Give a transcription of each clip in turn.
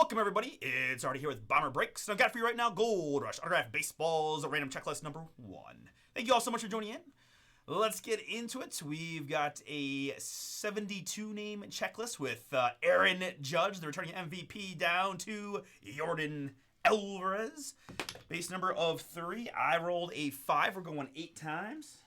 Welcome, everybody. It's Artie here with Bomber Breaks. And I've got for you right now Gold Rush Autograph Baseballs, a random checklist number 1. Thank you all so much for joining in. Let's get into it. We've got a 72 name checklist with Aaron Judge, the returning MVP, down to Jordan Alvarez. Base number of 3. I rolled a 5. We're going 8 times.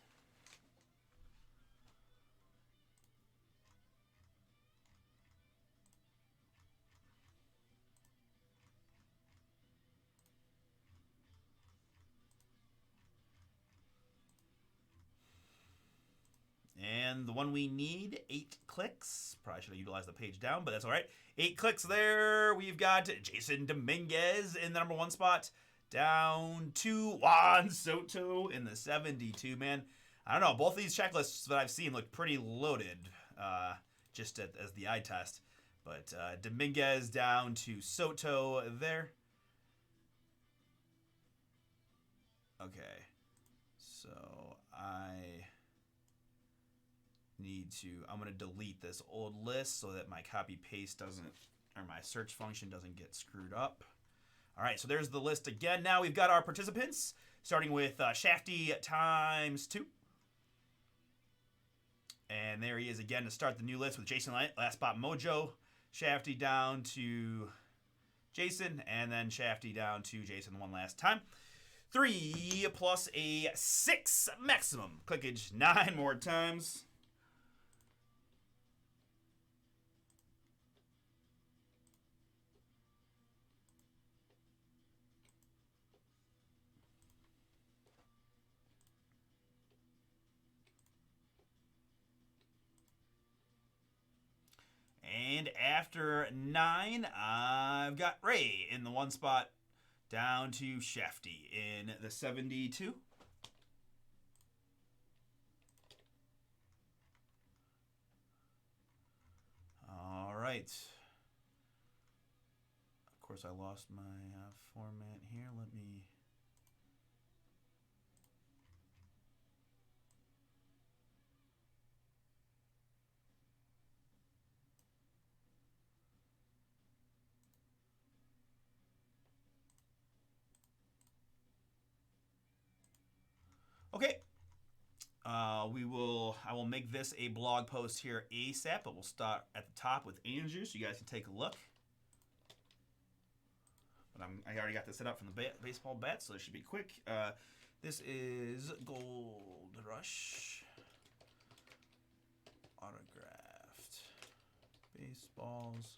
And the one we need, 8 clicks. Probably should have utilized the page down, but that's all right. 8 clicks there. We've got Jason Dominguez in the number 1 spot. Down to Juan Soto in the 72, man. I don't know. Both of these checklists that I've seen look pretty loaded, just as the eye test. But Dominguez down to Soto there. Okay. So I'm going to delete this old list so that my copy paste doesn't, or my search function doesn't get screwed up. All right, so there's the list again. Now we've got our participants, starting with Shafty times 2. And there he is again to start the new list with Jason last spot Mojo, Shafty down to Jason, and then Shafty down to Jason one last time. 3 plus a 6 maximum clickage 9 more times. And after 9, I've got Ray in the 1 spot, down to Shafty in the 72. All right. Of course, I lost my format here. Let me... Okay, I will make this a blog post here ASAP, but we'll start at the top with Andrew so you guys can take a look. But I already got this set up from the baseball bat, so this should be quick. This is Gold Rush Autographed Baseballs,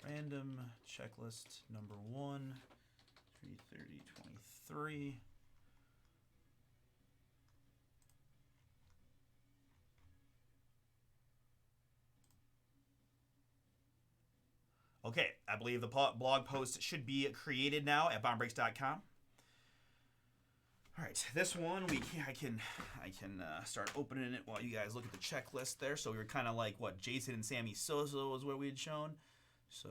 random checklist number 1, 3/30/23. Okay, I believe the blog post should be created now at bombreaks.com. All right, this one I can start opening it while you guys look at the checklist there. So we were kind of like what Jason and Sammy Sosa was what we had shown. So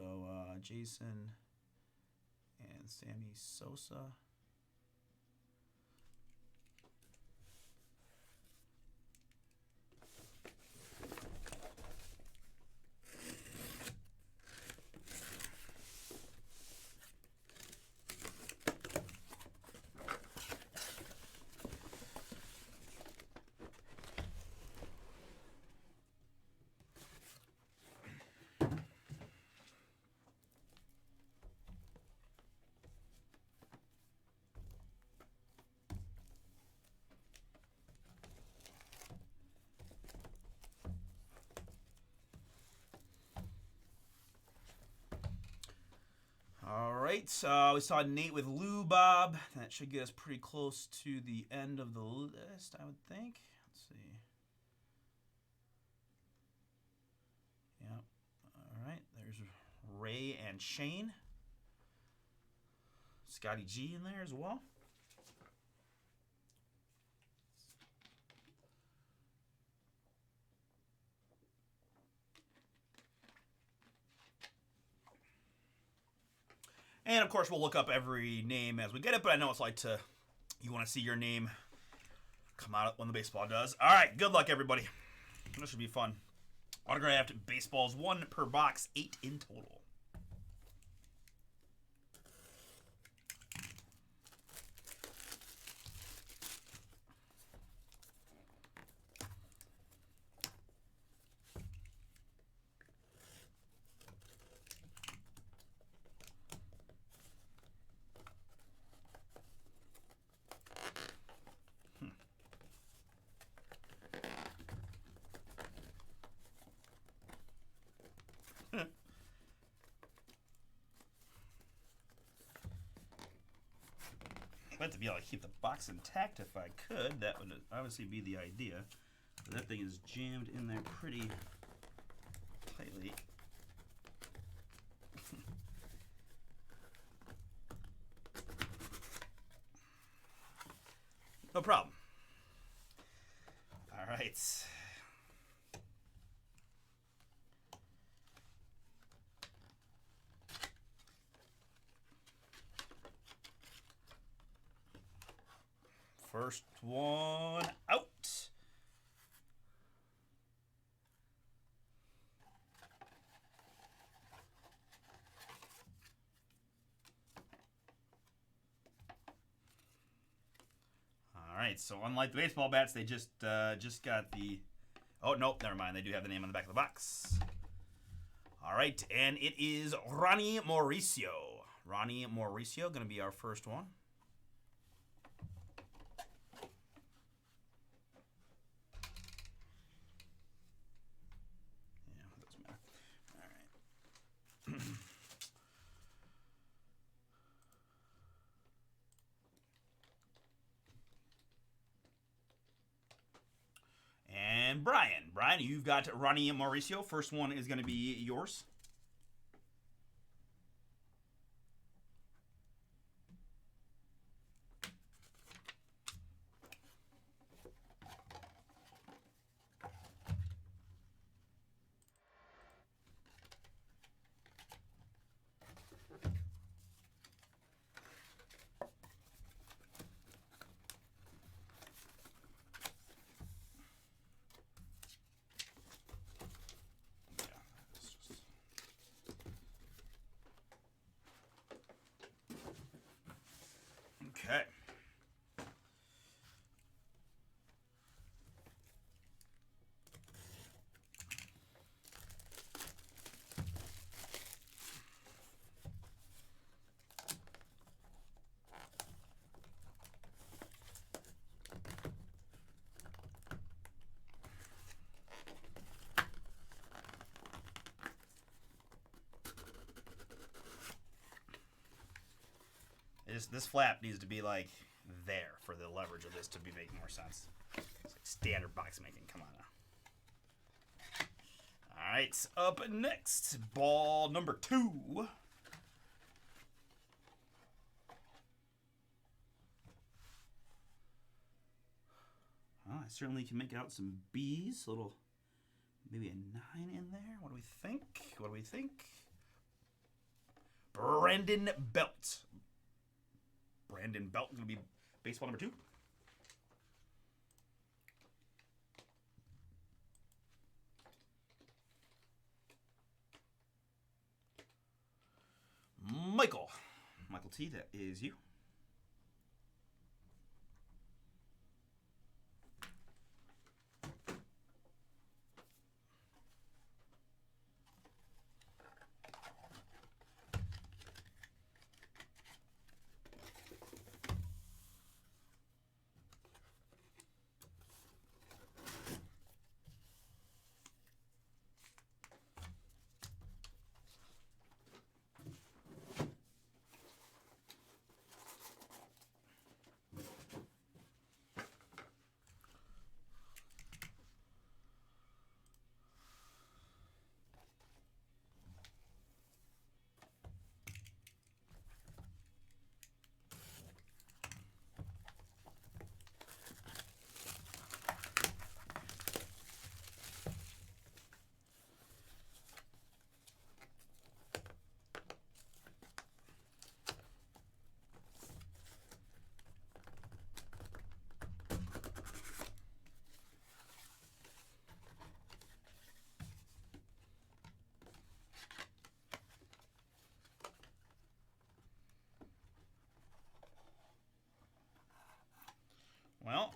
Jason and Sammy Sosa. All right, so we saw Nate with Lou Bob. That should get us pretty close to the end of the list, I would think. Let's see. Yep. All right, there's Ray and Shane. Scotty G in there as well. And, of course, we'll look up every name as we get it, but I know it's like you want to see your name come out when the baseball does. All right, good luck, everybody. This should be fun. Autographed baseballs, 1 per box, 8 in total. like to be able to keep the box intact if I could. That would obviously be the idea. But that thing is jammed in there pretty tightly. No problem. All right. First one out. All right, so unlike the baseball bats, they just got the... Oh, nope, never mind. They do have the name on the back of the box. All right, and it is Ronnie Mauricio. Ronnie Mauricio going to be our first one. Yeah, it doesn't matter. All right. And Brian. Brian, you've got Ronnie Mauricio. First one is going to be yours. Okay. This flap needs to be like there for the leverage of this to be making more sense. It's like standard box making. Come on now. All right, up next, ball number 2. I certainly can make out some B's. A little, maybe a 9 in there. What do we think? What do we think? Brandon Belt. Brandon Belt going to be baseball number 2. Michael. Michael T, that is you. Well,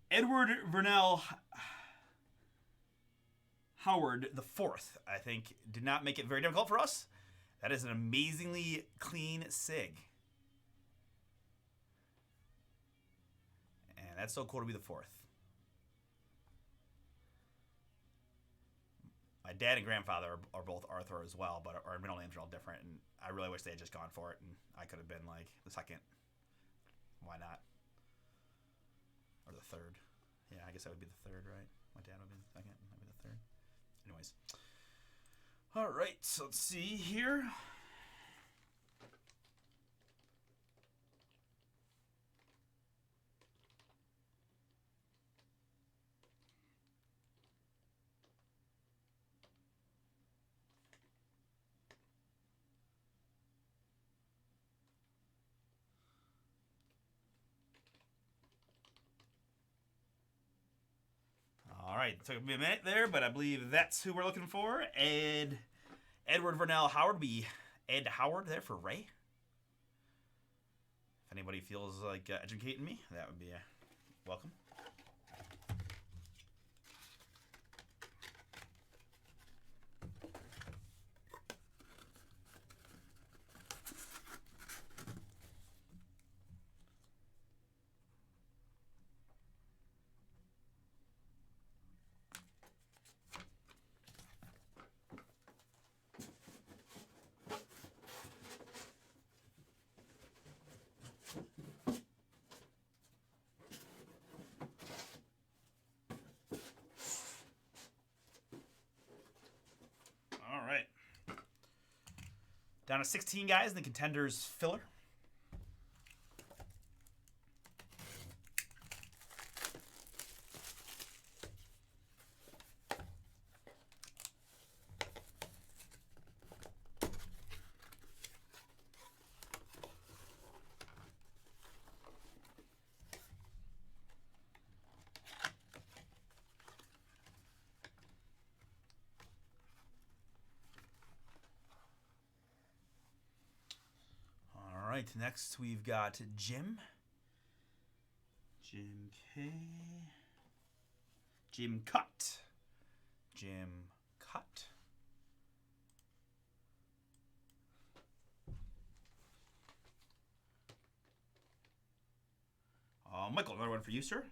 Edward Vernell Howard the fourth, I think, did not make it very difficult for us. That is an amazingly clean SIG. And that's so cool to be the 4th. My dad and grandfather are both Arthur as well, but our middle names are all different, and I really wish they had just gone for it, and I could have been like the second. Why not? Or the third. Yeah, I guess that would be the third, right? My dad would be the second, and I'd be the third. Anyways. All right, so let's see here. All right, it took me a minute there, but I believe that's who we're looking for. Edward Vernell Howard be Ed Howard there for Ray. If anybody feels like educating me, that would be welcome. All right. Down to 16 guys in the contenders filler. All right, next we've got Jim. Jim K. Jim Cut. Jim Cut. Michael, another one for you, sir.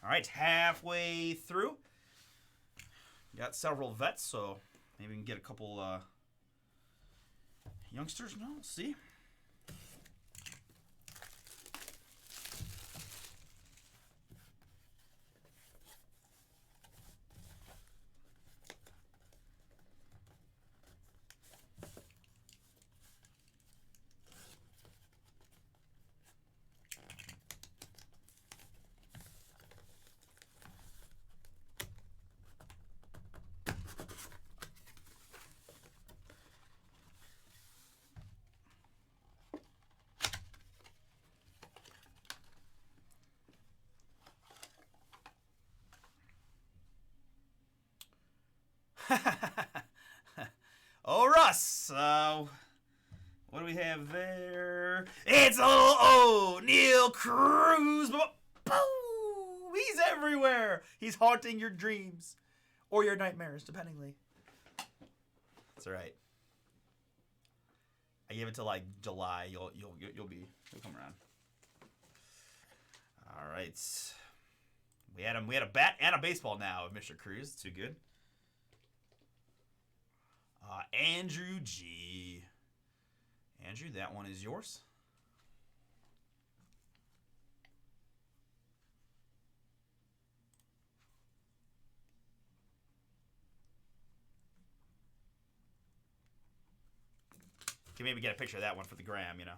All right, halfway through. Got several vets, so maybe we can get a couple youngsters now. Let's see. Oh, Russ. What do we have there? It's a little Neil Cruz. Boom! He's everywhere. He's haunting your dreams or your nightmares, dependingly. That's all right. I give it to like July. You'll come around. All right. We had a bat and a baseball now of Mr. Cruz. Too good. Andrew G. Andrew, that one is yours. Can maybe get a picture of that one for the gram, you know.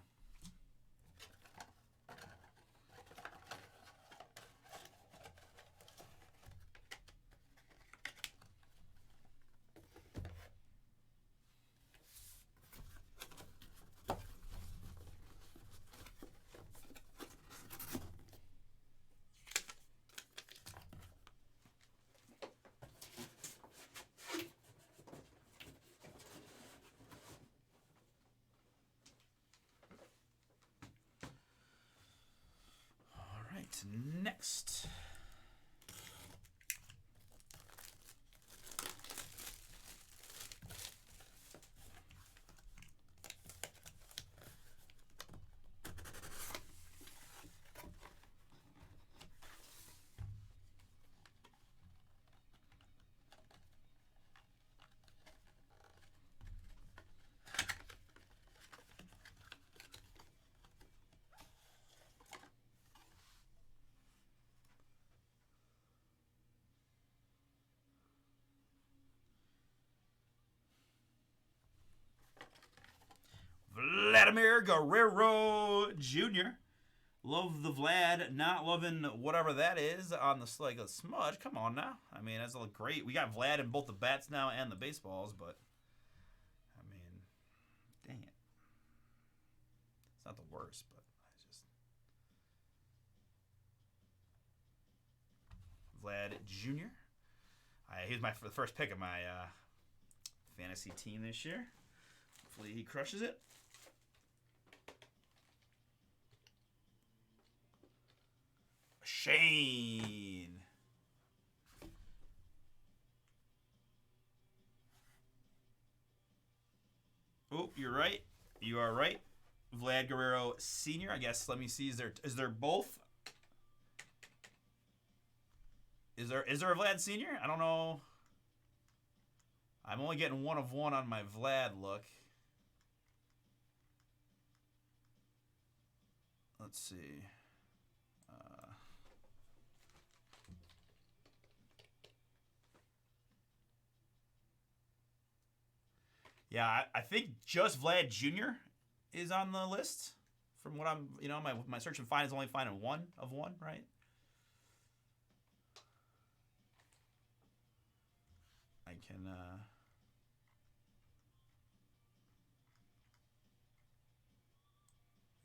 next. Vladimir Guerrero Jr. Love the Vlad, not loving whatever that is on the like a smudge. Come on now. I mean, that's all great. We got Vlad in both the bats now and the baseballs, but I mean, dang it. It's not the worst, but I just Vlad Jr. He's my the first pick of my fantasy team this year. Hopefully he crushes it. Shane. Oh, you're right. You are right. Vlad Guerrero Sr. I guess. Let me see. Is there both? Is there a Vlad Sr.? I don't know. I'm only getting one of one on my Vlad look. Let's see. Yeah, I think just Vlad Jr. is on the list. From what I'm, my search and find is only finding one of one, right? I can,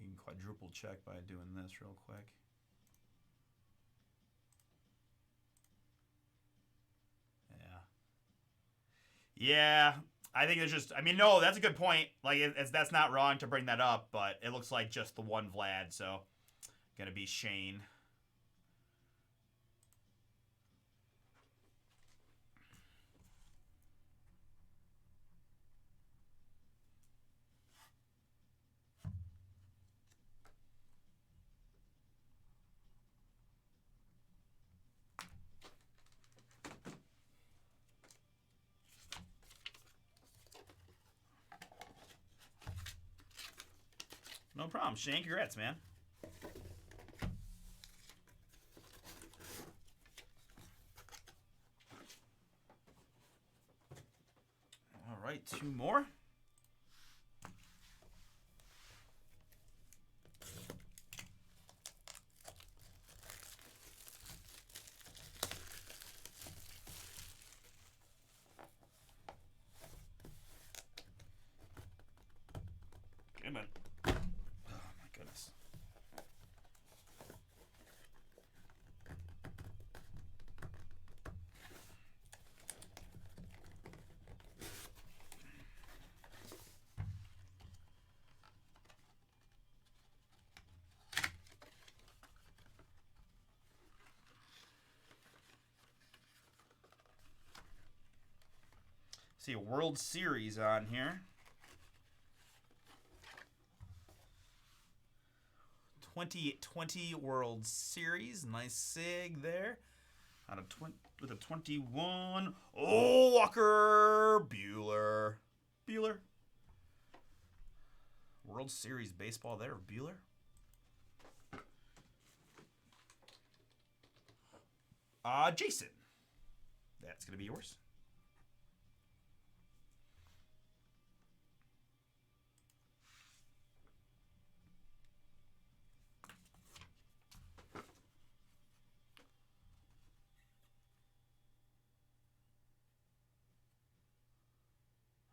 you can quadruple check by doing this real quick. Yeah, I think there's just. I mean, no, that's a good point. Like, that's not wrong to bring that up, but it looks like just the one Vlad, so gonna be Shane. No problem, Shane. Congrats, man. All right, two more. Good man. Oh my goodness. See a World Series on here. 2020 World Series. Nice sig there. Out of 20 with a 21. Oh, Walker Buehler. World Series baseball there of Buehler. Jason. That's going to be yours.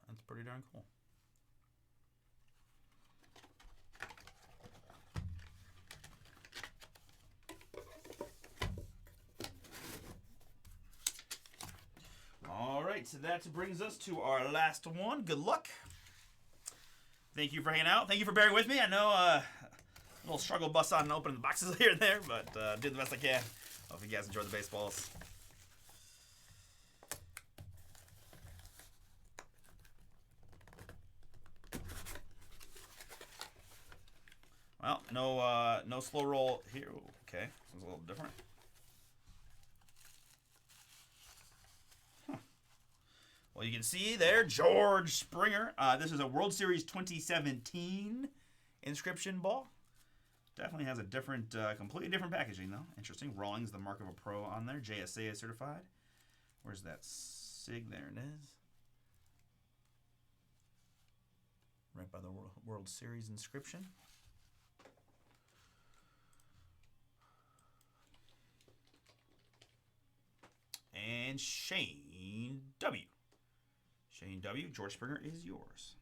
That's pretty darn cool. All right, so that brings us to our last one. Good luck. Thank you for hanging out. Thank you for bearing with me. I know little struggle bust on and opening the boxes here and there, but did the best I can. Hope you guys enjoyed the baseballs. Well, no slow roll here. Ooh, okay, this one's a little different. Huh. Well, you can see there, George Springer. This is a World Series 2017 inscription ball. Definitely has a different, completely different packaging though. Interesting. Rawlings, the mark of a pro on there. JSA is certified. Where's that SIG? There it is. Right by the World Series inscription. And Shane W. Shane W. George Springer is yours.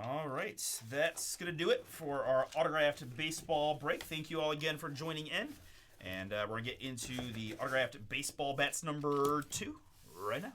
All right, that's going to do it for our autographed baseball break. Thank you all again for joining in. And we're going to get into the autographed baseball bats number 2 right now.